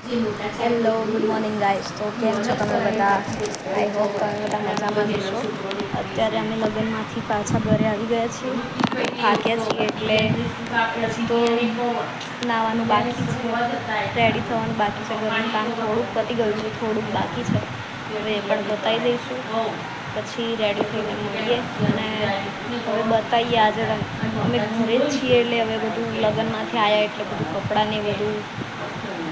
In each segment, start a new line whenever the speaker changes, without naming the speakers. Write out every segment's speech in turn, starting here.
Hello good morning guys. તો કેમ છો તમે બધા? આઈ હોપ તમે બધા મજામાં જશો. અત્યારે અમે લગ્નમાંથી પાછા ઘરે આવી ગયા છીએ. થાક્યા છીએ એટલે તો નાવાનું બાકી છે, રેડી થવાનું બાકી છે. ઘરનું કામ થોડુંક પતી ગયું છે, થોડુંક બાકી છે. હવે એ પણ બતાવી દઈશું, પછી રેડી થઈને મળીએ. અને હવે બતાવીએ આજે અમે ઘરે જ છીએ એટલે હવે બધું લગ્નમાંથી આવ્યા એટલે બધું કપડાં ને બધું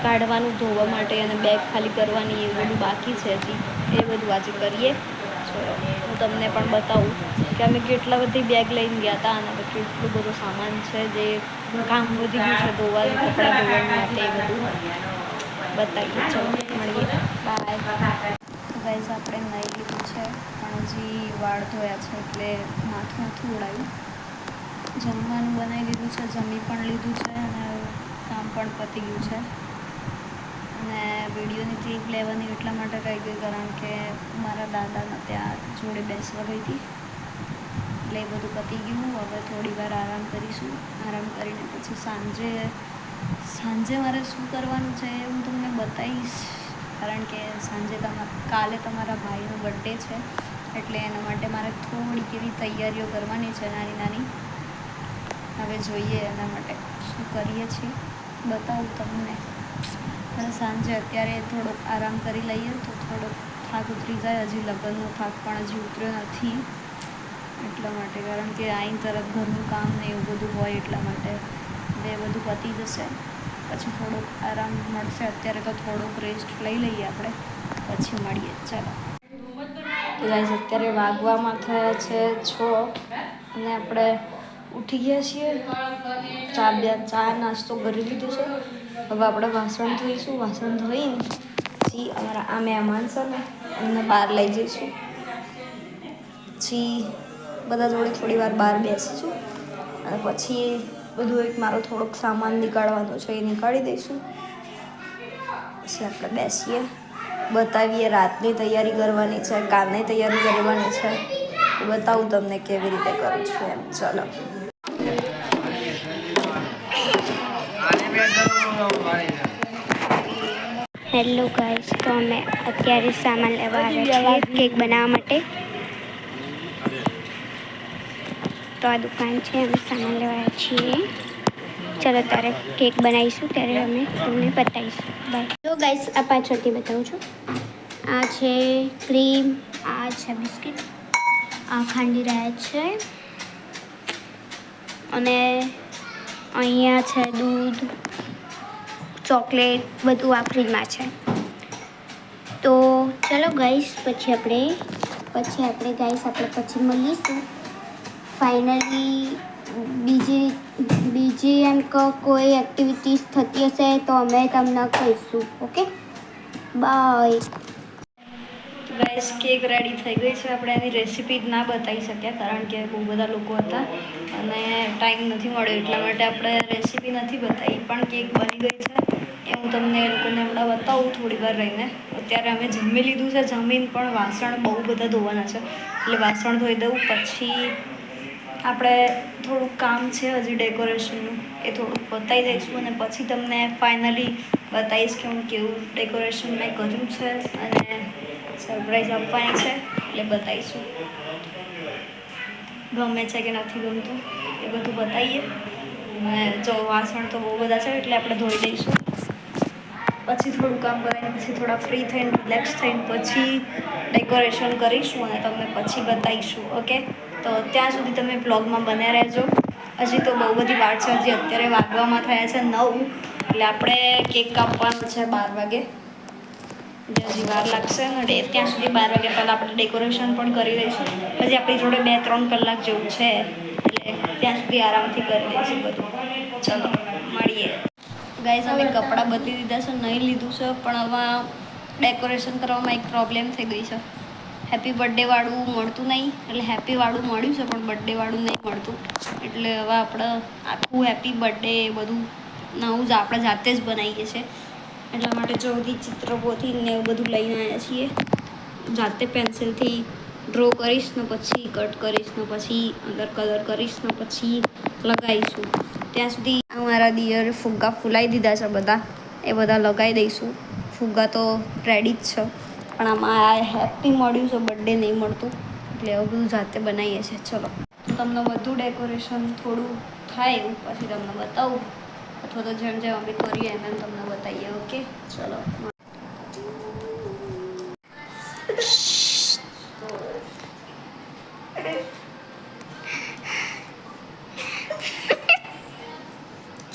કાઢવાનું ધોવા માટે અને બેગ ખાલી કરવાની એ બધું બાકી છે હજી. એ બધું આજે કરીએ. ચલો હું તમને પણ બતાવું કે અમે કેટલા બધી બેગ લઈને ગયા હતા અને કેટલું બધું સામાન છે જે કામ વધી ગયું છે ધોવાનું, કપડાં ધોવા માટે. એ બધું બતાવીએ. ચલો મળીએ, બાય. ગાઈઝ આપણે નાહી લીધું છે પણ હજી વાળ ધોયા છે એટલે માથું નથી ઉડાવ્યું. જમવાનું બનાવી લીધું છે, જમી પણ લીધું છે અને કામ પણ પતી ગયું છે. અને વિડીયોની ક્લિપ લેવાની એટલા માટે રહી ગઈ કારણ કે મારા દાદાના ત્યાં જોડે બેસવા ગઈ હતી એટલે એ બધું પતી ગયું. હવે થોડી વાર આરામ કરીશું. આરામ કરીને પછી સાંજે મારે શું કરવાનું છે એ હું તમને બતાવીશ. કારણ કે કાલે તમારા ભાઈનો બર્થડે છે એટલે એના માટે મારે થોડીક એવી તૈયારીઓ કરવાની છે નાની નાની. હવે જોઈએ એના માટે શું કરીએ છીએ, બતાવું તમને. અને સાંજે અત્યારે થોડોક આરામ કરી લઈએ તો થોડોક થાક ઉતરી જાય. હજી લગ્નનો થાક પણ હજી ઉતર્યો નથી એટલા માટે, કારણ કે આઈન તરફ ઘરનું કામ ને એવું બધું હોય એટલા માટે. એ બધું પતી જશે પછી થોડોક આરામ મળશે. અત્યારે તો થોડોક રેસ્ટ લઈ લઈએ આપણે, પછી મળીએ. ચાલો ગાઈઝ, અત્યારે વાગવામાં થયા છે 6 અને આપણે ઉઠી ગયા છીએ. ચા નાસ્તો કરી લીધો છે. હવે આપણે વાસણ ધોઈશું. વાસણ ધોઈને પછી અમારા આ મહેમાન છે ને એમને બહાર લઈ જઈશું. પછી બધા જોડે થોડી વાર બહાર બેસીશું અને પછી બધું એક મારો થોડોક સામાન નીકાળવાનો છે એ નીકાળી દઈશું. પછી આપણે બેસીએ, બતાવીએ. રાતની તૈયારી કરવાની છે, કાલની તૈયારી કરવાની છે. બતાવું તમને કેવી રીતે કરું છું એમ. ચલો
હેલો ગાઈસ, તો અમે અત્યારે સામાન લેવા આવ્યા છીએ કેક બનાવવા માટે. તો આ દુકાન છે, અમે સામાન લેવા આવ્યા છીએ. ચાલો ત્યારે કેક બનાવીશું ત્યારે અમે તમને બતાવીશું. બાય. તો ગાઈસ, આ પાછળથી બતાવું છું. આ છે ક્રીમ, આ છે બિસ્કિટ, આ ખાંડી રહ્યા છે અને અહીંયા છે દૂધ, ચોકલેટ, બધું આ ફ્રીમાં છે. તો ચલો ગાઈસ, પછી આપણે પછી મળીશું. ફાઇનલી બીજી એમ કોઈ એક્ટિવિટીઝ થતી હશે તો અમે તમને કહીશું. Okay, bye.
Guys, cake ready થઈ ગઈ છે. આપણે એની રેસીપી ના બતાવી શક્યા કારણ કે બહુ બધા લોકો હતા અને ટાઈમ નથી મળ્યો એટલા માટે આપણે રેસીપી નથી બતાવી. પણ કેક બની ગઈ છે એ હું તમને એ લોકોને હમણાં બતાવું થોડી વાર રહીને. અત્યારે અમે જમી લીધું છે. જમીન પણ વાસણ બહુ બધા ધોવાના છે એટલે વાસણ ધોઈ દઉં. પછી આપણે થોડુંક કામ છે હજી ડેકોરેશનનું, એ થોડુંક બતાવી દઈશું અને પછી તમને ફાઇનલી બતાવીશ કે હું કેવું ડેકોરેશન મેં કર્યું છે અને સરપ્રાઈઝ આપવાની છે એટલે બતાવીશું. ગમે છે કે નથી ગમતું એ બધું બતાવીએ. અને જો વાસણ તો બહુ બધા છે એટલે આપણે ધોઈ દઈશું. પછી થોડું કામ કરીને પછી થોડા ફ્રી થઈને રિલેક્સ થઈને પછી ડેકોરેશન કરીશું અને તમને પછી બતાવીશું. ઓકે, તો ત્યાં સુધી તમે બ્લોગમાં બન્યા રહેજો. હજી તો બહુ બધી વાર છે. હજી અત્યારે વાગવામાં થયા છે 9 એટલે આપણે કેક કાપવાનું છે 12 વાગે. હજી વાર લાગશે ને ત્યાં સુધી 12 વાગ્યા પહેલાં આપણે ડેકોરેશન પણ કરી દઈશું. હજી આપણી જોડે 2-3 કલાક જેવું છે એટલે ત્યાં સુધી આરામથી કરી દઈશું બધું. ચલો મળીએ. ગાઈઝ, અમે કપડાં બદલી દીધા છે, નહીં લીધું છે પણ હવે ડેકોરેશન કરવામાં એક પ્રોબ્લેમ થઈ ગઈ છે. હેપી બર્થડે વાળું મળતું નહીં એટલે હેપી વાળું મળ્યું છે પણ બર્થડે વાળું નહીં મળતું. એટલે હવે આપણે આખું હેપી બર્થડે બધું નવું જ આપણે જાતે જ બનાવીએ છીએ. એટલા માટે જો બધી ચિત્રપોથીને એવું બધું લઈને આવ્યા છીએ. જાતે પેન્સિલથી ડ્રો કરીશ ને પછી કટ કરીશ ને પછી અંદર કલર કરીશ ને પછી લગાવીશું. ત્યાં સુધી અમારા દિયરે ફુગ્ગા ફૂલાવી દીધા છે બધા એ બધા લગાવી દઈશું. ફુગ્ગા તો રેડી જ છે, પણ આમાં આ હેપી મળ્યું છે, બર્થડે નહીં મળતું, એટલે એવું બધું જાતે બનાવીએ છીએ. ચલો, તમને બધું ડેકોરેશન થોડું થાય એવું પછી તમને બતાવું, અથવા તો જેમ જેમ અમે કરીએ એમ એમ તમને બતાવીએ. ઓકે, ચલો.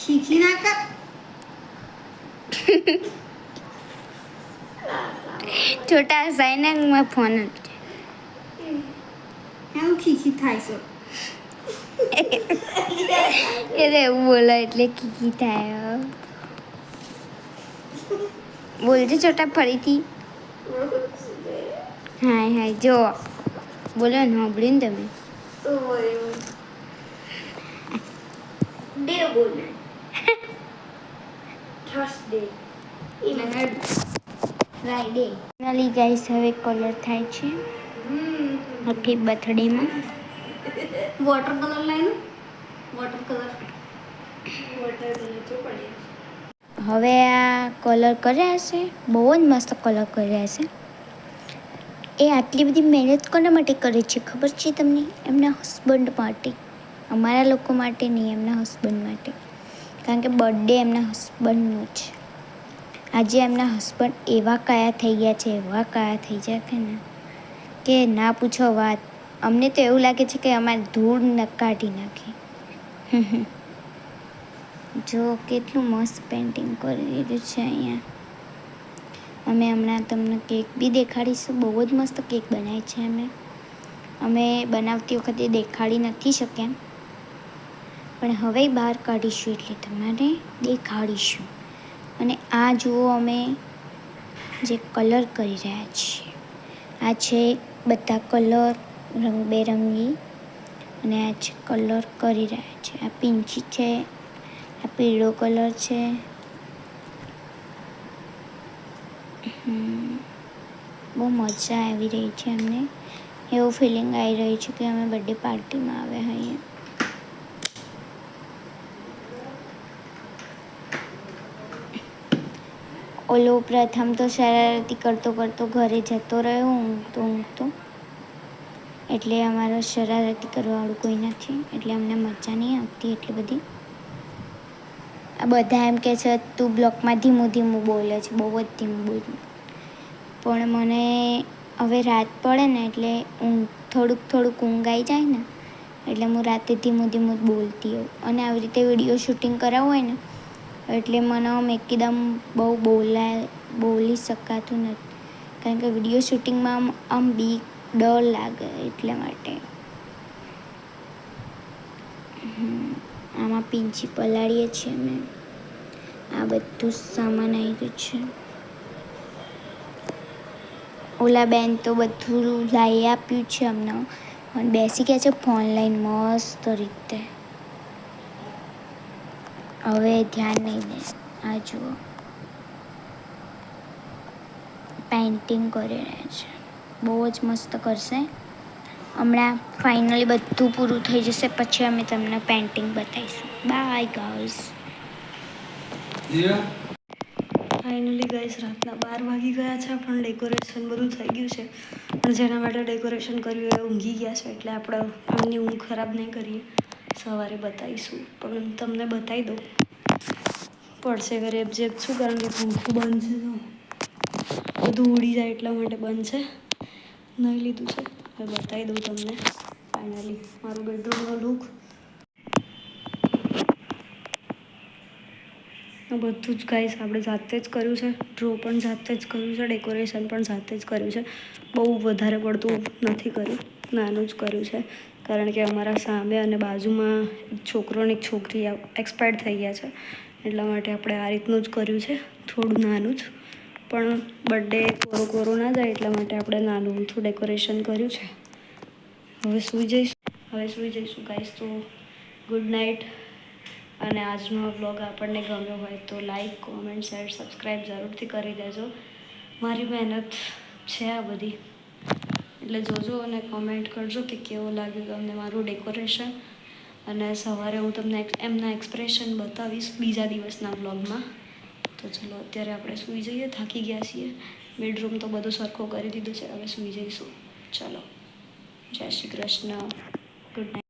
ખીખી ના કર.
છોટા સાઈને માં ફોન
એમ ખીખી થાય છે.
એટલે એવું બોલો એટલે કીકી થાય. બોલજો છોટા ફરીથી. હા હા જો બોલો ને, સાંભળ્યું ને તમે.
ડે બોલે થર્સડે ફ્રાઈડે.
ફાઇનલી ગાઈસ હવે કલર થાય છે હેપી બર્થડેમાં.
Water colour line water colour જો પડે.
હવે આ કલર કર્યા છે, બહુ જ મસ્ત કલર કર્યા છે. એ આટલી બધી મહેનત કોના માટે કરે છે ખબર છે તમને? એમના હસબન્ડ માટે. અમારા લોકો માટે નહીં, એમના હસબન્ડ માટે. કારણ કે બર્થડે એમના હસબન્ડનું છે. આજે એમના હસબન્ડ એવા કયા થઈ ગયા છે, એવા કયા થઈ જાય છે ને કે ના પૂછો વાત. અમને તો એવું લાગે છે કે અમારે ધૂળ કાઢી નાખી. જો કેટલું મસ્ત પેઇન્ટિંગ કરી દીધું છે અહીંયા. અમે હમણાં તમને કેક બી દેખાડીશું. બહુ જ મસ્ત કેક બનાવી છે અમે બનાવતી વખતે દેખાડી નથી શક્યા, પણ હવે બહાર કાઢીશું એટલે તમારે દેખાડીશું. અને આ જુઓ અમે જે કલર કરી રહ્યા છીએ, આ છે બધા કલર રંગબેરંગી, અને આ છે કલર કરી રહ્યા છે. આ પિંકી છે, આ પીળો કલર છે. બહુ મજા આવી રહી છે અમને. એવું ફિલિંગ આવી રહ્યું છે કે અમે બર્થડે પાર્ટીમાં આવ્યા હોઈએ. ઓલો પ્રથમ તો શરારતી કરતો કરતો ઘરે જતો રહ્યો ઊંઘતો. એટલે અમારો શરારતી કરવાવાળું કોઈ નથી, એટલે અમને મજા નહીં આવતી એટલી બધી. આ બધા એમ કહે છે તું બ્લોકમાં ધીમું ધીમું બોલે છે, બહુ જ ધીમું બોલું. પણ મને હવે રાત પડે ને એટલે થોડુંક ઊંઘ આવી જાય ને એટલે હું રાતે ધીમું ધીમું જ બોલતી હોઉં. અને આવી રીતે વિડીયો શૂટિંગ કરાવવું હોય ને એટલે મને આમ એકદમ બહુ બોલી શકાતું નથી, કારણ કે વિડીયો શૂટિંગમાં આમ બીક ડર લાગે એટલા માટે. આમાં પીંછી પલાળીએ છીએ અમે. આ બધું સામાન આવી ગયું છે. ઓલા બેન તો બધું લાવી આપ્યું છે અમને, અને બેસી ગયા છે ફોન લઈને મસ્ત રીતે. હવે ધ્યાન નહીં દે. આ જુઓ પેઇન્ટિંગ કરી રહ્યા છે, બહુ જ મસ્ત કરશે. હમણાં ફાઇનલી બધું પૂરું થઈ જશે પછી અમે તમને પેઇન્ટિંગ બતાવીશું. Bye guys.
ફાઇનલી ગાઈસ રાતના 12 વાગી ગયા છે, પણ ડેકોરેશન બધું થઈ ગયું છે. પણ જેના માટે ડેકોરેશન કર્યું એ ઊંઘી ગયા છે, એટલે આપણે એમની ઊંઘ ખરાબ નહીં કરીએ. સવારે બતાવીશું, પણ તમને બતાવી દઉં. પડશે ઘરે જેબ શું, કારણ કે પંખો બંધ છે, બધું ઉડી જાય એટલા માટે બંધ છે. નહીં લીધું છે. હવે બતાવી દઉં તમને ફાઇનલી મારું બેડરૂમનો લુક. બધું જ ગાઈસ આપણે જાતે જ કર્યું છે. ડ્રો પણ જાતે જ કર્યું છે, ડેકોરેશન પણ જાતે જ કર્યું છે. બહુ વધારે પડતું નથી કર્યું, નાનું જ કર્યું છે. કારણ કે અમારા સામે અને બાજુમાં એક છોકરો અને એક છોકરી એક્સપાયર્ડ થઈ ગયા છે, એટલા માટે આપણે આ રીતનું જ કર્યું છે. થોડું નાનું જ, પણ બર્થડે કોરો ના જાય એટલા માટે આપણે નાનું ઊંથું ડેકોરેશન કર્યું છે. હવે સૂઈ જઈશું ગાઈસ. તો ગુડ નાઇટ. અને આજનો વ્લોગ આપણને ગમ્યો હોય તો લાઈક, કોમેન્ટ, શેર, સબસ્ક્રાઈબ જરૂરથી કરી દેજો. મારી મહેનત છે આ બધી, એટલે જોજો અને કોમેન્ટ કરજો કે કેવું લાગ્યું તમને મારું ડેકોરેશન. અને સવારે હું તમને એમના એક્સપ્રેશન બતાવીશ બીજા દિવસના વ્લોગમાં. તો ચલો અત્યારે આપણે સૂઈ જઈએ, થાકી ગયા છીએ. બેડરૂમ તો બધો સરખો કરી દીધો છે, હવે સૂઈ જઈશું. ચલો, જય શ્રી કૃષ્ણ, ગુડ નાઇટ.